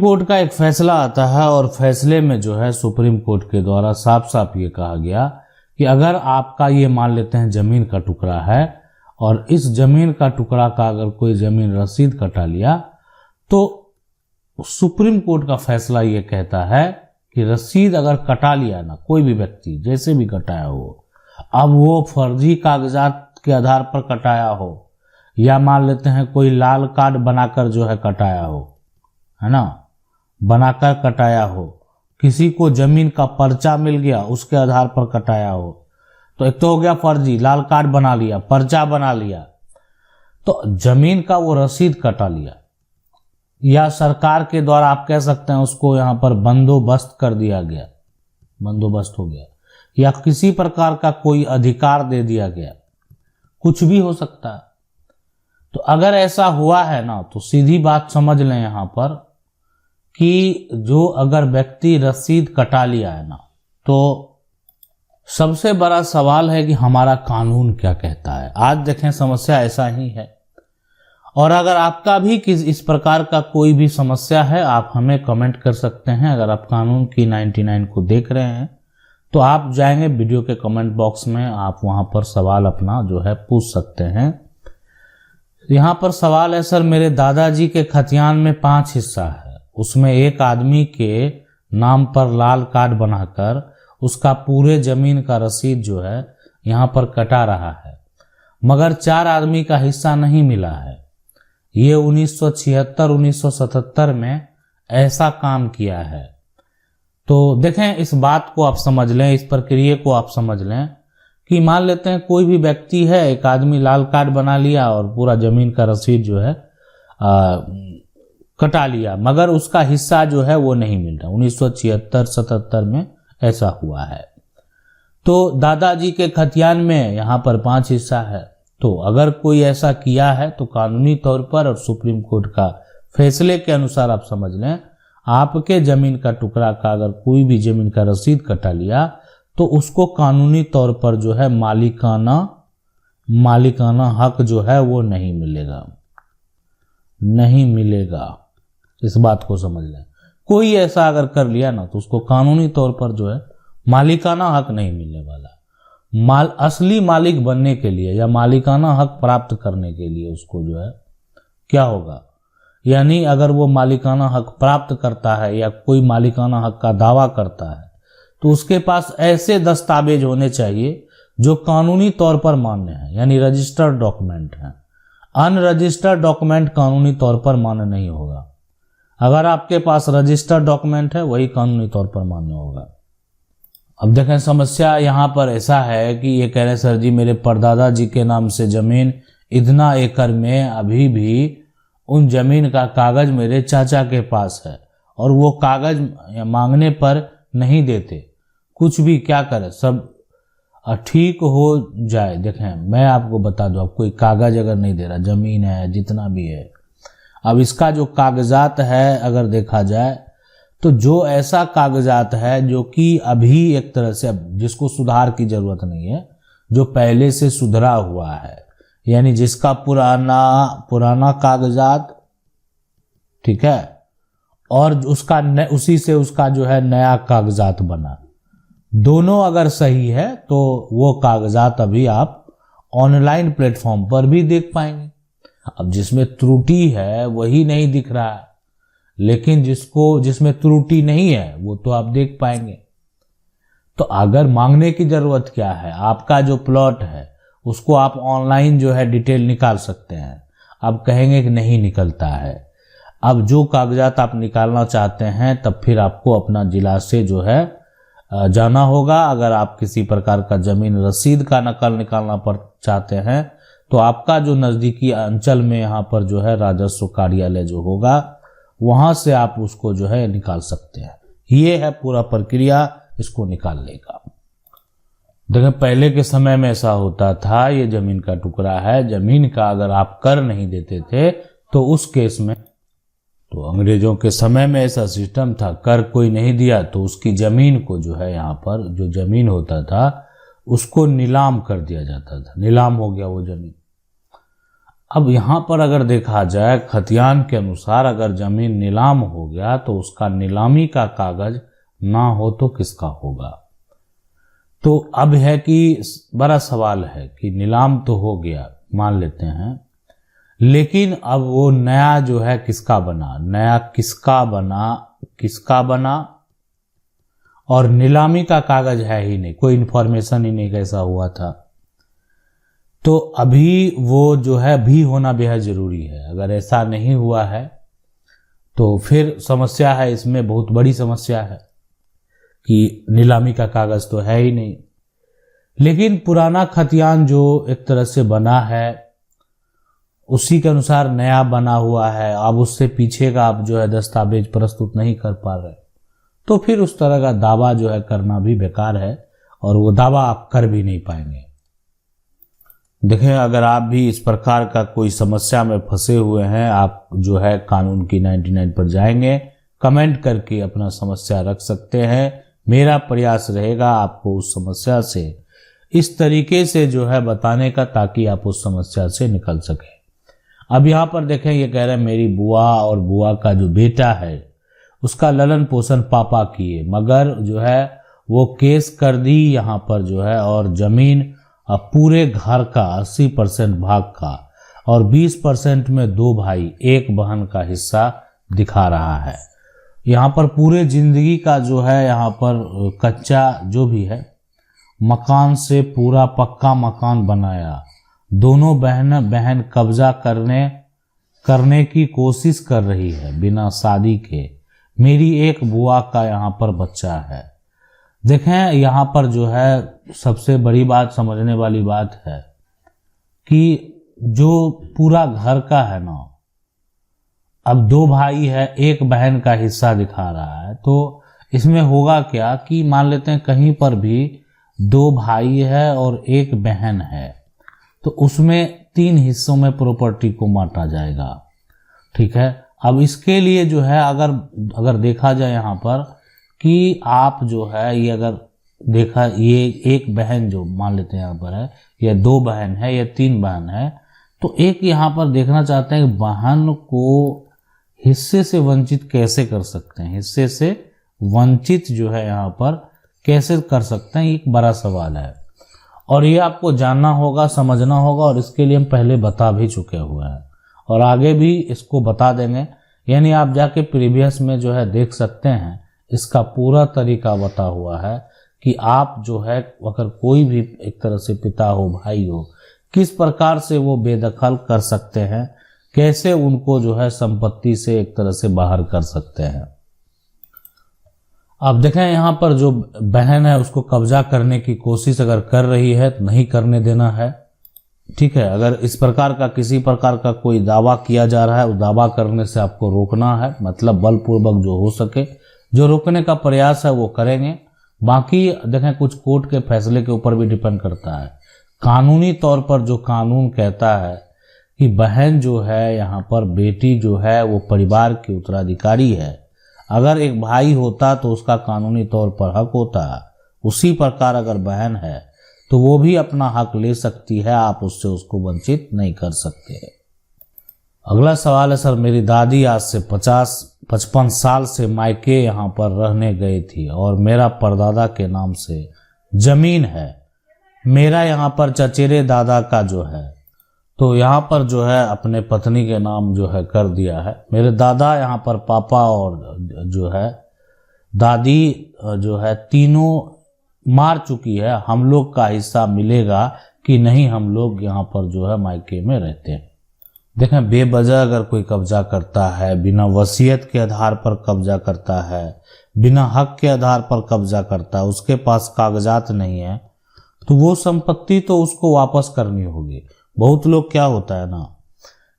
Court का एक फैसला आता है और फैसले में जो है सुप्रीम कोर्ट के द्वारा साफ साफ ये कहा गया कि अगर आपका ये मान लेते हैं जमीन का टुकड़ा है और इस जमीन का टुकड़ा का अगर कोई जमीन रसीद कटा लिया तो सुप्रीम कोर्ट का फैसला ये कहता है कि रसीद अगर कटा लिया ना कोई भी व्यक्ति जैसे भी कटाया हो, अब वो फर्जी कागजात के आधार पर कटाया हो या मान लेते हैं कोई लाल कार्ड बनाकर जो है कटाया हो, है ना, बनाकर कटाया हो, किसी को जमीन का पर्चा मिल गया उसके आधार पर कटाया हो, तो एक तो हो गया फर्जी, लाल कार्ड बना लिया, पर्चा बना लिया, तो जमीन का वो रसीद कटा लिया या सरकार के द्वारा आप कह सकते हैं उसको यहाँ पर बंदोबस्त कर दिया गया, बंदोबस्त हो गया, या किसी प्रकार का कोई अधिकार दे दिया गया, कुछ भी हो सकता है। तो अगर ऐसा हुआ है ना तो सीधी बात समझ लें यहाँ पर कि जो अगर व्यक्ति रसीद कटा लिया है ना तो सबसे बड़ा सवाल है कि हमारा कानून क्या कहता है। आज देखें समस्या ऐसा ही है, और अगर आपका भी इस प्रकार का कोई भी समस्या है आप हमें कमेंट कर सकते हैं। अगर आप कानून की 99 को देख रहे हैं तो आप जाएंगे वीडियो के कमेंट बॉक्स में, आप वहां पर सवाल अपना जो है पूछ सकते हैं। यहाँ पर सवाल है सर मेरे दादाजी के खतियान में 5 हिस्सा है, उसमें एक आदमी के नाम पर लाल कार्ड बनाकर उसका पूरे जमीन का रसीद जो है यहाँ पर कटा रहा है, मगर 4 आदमी का हिस्सा नहीं मिला है। ये 1976-1977 में ऐसा काम किया है। तो देखें इस बात को आप समझ लें, इस प्रक्रिया को आप समझ लें कि मान लेते हैं कोई भी व्यक्ति है, एक आदमी लाल कार्ड बना लिया और पूरा जमीन का रसीद जो है कटा लिया, मगर उसका हिस्सा जो है वो नहीं मिल रहा। 1976-77 में ऐसा हुआ है। तो दादाजी के खतियान में यहाँ पर 5 हिस्सा है। तो अगर कोई ऐसा किया है तो कानूनी तौर पर और सुप्रीम कोर्ट का फैसले के अनुसार आप समझ लें, आपके जमीन का टुकड़ा का अगर कोई भी जमीन का रसीद कटा लिया तो उसको कानूनी तौर पर जो है मालिकाना हक जो है वो नहीं मिलेगा, नहीं मिलेगा। इस बात को समझ लें, कोई ऐसा अगर कर लिया ना तो उसको कानूनी तौर पर जो है मालिकाना हक नहीं मिलने वाला। असली मालिक बनने के लिए या मालिकाना हक प्राप्त करने के लिए उसको जो है क्या होगा, यानी अगर वो मालिकाना हक प्राप्त करता है या कोई मालिकाना हक का दावा करता है तो उसके पास ऐसे दस्तावेज होने चाहिए जो कानूनी तौर पर मान्य है, यानी रजिस्टर्ड डॉक्यूमेंट है। अनरजिस्टर्ड डॉक्यूमेंट कानूनी तौर पर मान्य नहीं होगा। अगर आपके पास रजिस्टर्ड डॉक्यूमेंट है वही कानूनी तौर पर मान्य होगा। अब देखें समस्या यहाँ पर ऐसा है कि ये कह रहे सर जी मेरे परदादा जी के नाम से जमीन इतना एकड़ में अभी भी उन जमीन का कागज मेरे चाचा के पास है और वो कागज मांगने पर नहीं देते, कुछ भी क्या करे सब ठीक हो जाए। देखें मैं आपको बता दूं, अब कोई कागज अगर नहीं दे रहा, जमीन है जितना भी है, अब इसका जो कागजात है अगर देखा जाए तो जो ऐसा कागजात है जो कि अभी एक तरह से जिसको सुधार की जरूरत नहीं है, जो पहले से सुधरा हुआ है, यानी जिसका पुराना कागजात ठीक है और उसका उसी से उसका जो है नया कागजात बना, दोनों अगर सही है तो वो कागजात अभी आप ऑनलाइन प्लेटफॉर्म पर भी देख पाएंगे। अब जिसमें त्रुटि है वही नहीं दिख रहा है, लेकिन जिसमें त्रुटि नहीं है वो तो आप देख पाएंगे। तो अगर मांगने की जरूरत क्या है, आपका जो प्लॉट है उसको आप ऑनलाइन जो है डिटेल निकाल सकते हैं। अब कहेंगे कि नहीं निकलता है, अब जो कागजात आप निकालना चाहते हैं तब फिर आपको अपना जिला से जो है जाना होगा। अगर आप किसी प्रकार का जमीन रसीद का नकल निकालना चाहते हैं तो आपका जो नज़दीकी अंचल में यहाँ पर जो है राजस्व कार्यालय जो होगा वहाँ से आप उसको जो है निकाल सकते हैं। ये है पूरा प्रक्रिया इसको निकालने का। देखिए पहले के समय में ऐसा होता था, ये जमीन का टुकड़ा है, जमीन का अगर आप कर नहीं देते थे तो उस केस में, तो अंग्रेजों के समय में ऐसा सिस्टम था, कर कोई नहीं दिया तो उसकी जमीन को जो है यहाँ पर जो जमीन होता था उसको नीलाम कर दिया जाता था, नीलाम हो गया वो जमीन। अब यहाँ पर अगर देखा जाए खतियान के अनुसार अगर जमीन नीलाम हो गया तो उसका नीलामी का कागज ना हो तो किसका होगा। तो अब है कि बड़ा सवाल है कि नीलाम तो हो गया मान लेते हैं, लेकिन अब वो नया जो है किसका बना, नया किसका बना और नीलामी का कागज है ही नहीं, कोई इन्फॉर्मेशन ही नहीं कैसा हुआ था। तो अभी वो जो है भी होना बेहद जरूरी है। अगर ऐसा नहीं हुआ है तो फिर समस्या है, इसमें बहुत बड़ी समस्या है कि नीलामी का कागज तो है ही नहीं। लेकिन पुराना खतियान जो एक तरह से बना है उसी के अनुसार नया बना हुआ है, अब उससे पीछे का आप जो है दस्तावेज प्रस्तुत नहीं कर पा रहे, तो फिर उस तरह का दावा जो है करना भी बेकार है और वो दावा आप कर भी नहीं पाएंगे। देखें, अगर आप भी इस प्रकार का कोई समस्या में फंसे हुए हैं, आप जो है कानून की 99 पर जाएंगे, कमेंट करके अपना समस्या रख सकते हैं। मेरा प्रयास रहेगा आपको उस समस्या से इस तरीके से जो है बताने का ताकि आप उस समस्या से निकल सकें। अब यहाँ पर देखें, ये कह रहे हैं मेरी बुआ और बुआ का जो बेटा है उसका ललन पोषण पापा किए, मगर जो है वो केस कर दी यहाँ पर जो है, और जमीन पूरे घर का 80% भाग का और 20% में 2 भाई 1 बहन का हिस्सा दिखा रहा है। यहाँ पर पूरे जिंदगी का जो है यहाँ पर कच्चा जो भी है मकान से पूरा पक्का मकान बनाया, दोनों बहन कब्जा करने की कोशिश कर रही है बिना शादी के। मेरी एक बुआ का यहाँ पर बच्चा है। देखें, यहाँ पर जो है सबसे बड़ी बात समझने वाली बात है कि जो पूरा घर का है ना, अब 2 भाई है 1 बहन का हिस्सा दिखा रहा है, तो इसमें होगा क्या कि मान लेते हैं कहीं पर भी 2 भाई है और 1 बहन है, तो उसमें 3 हिस्सों में प्रॉपर्टी को बांटा जाएगा। ठीक है, अब इसके लिए जो है अगर देखा जाए यहाँ पर कि आप जो है ये अगर देखा, ये 1 बहन जो मान लेते हैं यहाँ पर है, या 2 बहन है या 3 बहन है, तो एक यहाँ पर देखना चाहते हैं कि बहन को हिस्से से वंचित कैसे कर सकते हैं, हिस्से से वंचित जो है यहाँ पर कैसे कर सकते हैं, एक बड़ा सवाल है और ये आपको जानना होगा, समझना होगा, और इसके लिए हम पहले बता भी चुके हुए हैं और आगे भी इसको बता देंगे। यानी आप जाके प्रीवियस में जो है देख सकते हैं, इसका पूरा तरीका बता हुआ है कि आप जो है अगर कोई भी एक तरह से पिता हो भाई हो, किस प्रकार से वो बेदखल कर सकते हैं, कैसे उनको जो है संपत्ति से एक तरह से बाहर कर सकते हैं। अब देखें, यहाँ पर जो बहन है उसको कब्जा करने की कोशिश अगर कर रही है तो नहीं करने देना है। ठीक है, अगर इस प्रकार का किसी प्रकार का कोई दावा किया जा रहा है, उस दावा करने से आपको रोकना है, मतलब बलपूर्वक जो हो सके जो रोकने का प्रयास है वो करेंगे। बाकी देखें, कुछ कोर्ट के फैसले के ऊपर भी डिपेंड करता है। कानूनी तौर पर जो कानून कहता है कि बहन जो है यहाँ पर बेटी जो है वो परिवार की उत्तराधिकारी है, अगर एक भाई होता तो उसका कानूनी तौर पर हक होता, उसी प्रकार अगर बहन है तो वो भी अपना हक ले सकती है, आप उससे उसको वंचित नहीं कर सकते। अगला सवाल है, सर मेरी दादी आज से 50-55 साल से मायके यहाँ पर रहने गई थी और मेरा परदादा के नाम से जमीन है, मेरा यहाँ पर चचेरे दादा का जो है तो यहाँ पर जो है अपने पत्नी के नाम जो है कर दिया है। मेरे दादा यहाँ पर पापा और जो है दादी जो है तीनों मार चुकी है, हम लोग का हिस्सा मिलेगा कि नहीं, हम लोग यहाँ पर जो है मायके में रहते हैं। देखें, बेवजह अगर कोई कब्जा करता है, बिना वसीयत के आधार पर कब्जा करता है, बिना हक के आधार पर कब्जा करता है, उसके पास कागजात नहीं है, तो वो संपत्ति तो उसको वापस करनी होगी। बहुत लोग क्या होता है ना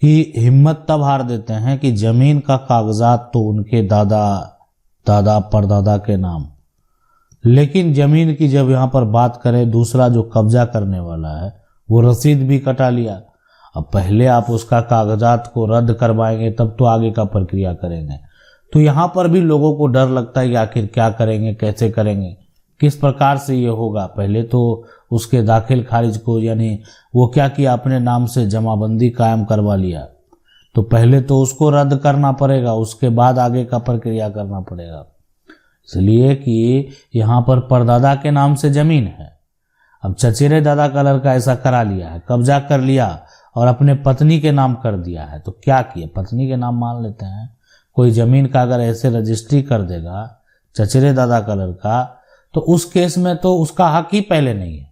कि हिम्मत तब हार देते हैं कि जमीन का कागजात तो उनके दादा परदादा के नाम, लेकिन जमीन की जब यहाँ पर बात करें, दूसरा जो कब्जा करने वाला है वो रसीद भी कटा लिया। अब पहले आप उसका कागजात को रद्द करवाएंगे तब तो आगे का प्रक्रिया करेंगे। तो यहाँ पर भी लोगों को डर लगता है कि आखिर क्या करेंगे, कैसे करेंगे, किस प्रकार से ये होगा। पहले तो उसके दाखिल खारिज को, यानी वो क्या किया, अपने नाम से जमाबंदी कायम करवा लिया, तो पहले तो उसको रद्द करना पड़ेगा, उसके बाद आगे का प्रक्रिया करना पड़ेगा। इसलिए कि यहाँ पर परदादा के नाम से जमीन है, अब चचेरे दादा का लड़का ऐसा करा लिया है, कब्जा कर लिया और अपने पत्नी के नाम कर दिया है, तो क्या किया, पत्नी के नाम मान लेते हैं। कोई जमीन का अगर ऐसे रजिस्ट्री कर देगा चचेरे दादा का लड़का, तो उस केस में तो उसका हक ही पहले नहीं है।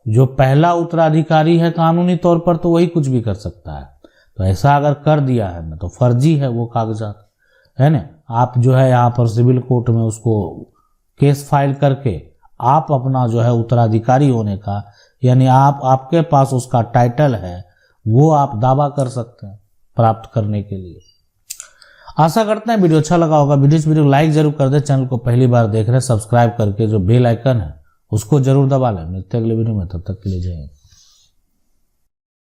जो पहला उत्तराधिकारी है कानूनी तौर पर, तो वही कुछ भी कर सकता है। तो ऐसा अगर कर दिया है ना, तो फर्जी है वो कागजात, है ना। आप जो है यहाँ पर सिविल कोर्ट में उसको केस फाइल करके आप अपना जो है उत्तराधिकारी होने का, यानी आपके पास उसका टाइटल है, वो आप दावा कर सकते हैं प्राप्त करने के लिए। आशा करते हैं वीडियो अच्छा लगा होगा। वीडियो लाइक जरूर कर दे। चैनल को पहली बार देख रहे हैं, सब्सक्राइब करके जो बेल आइकन है उसको जरूर दबा लें। मिलते हैं अगले वीडियो में, तब तक के लिए जय हिंद।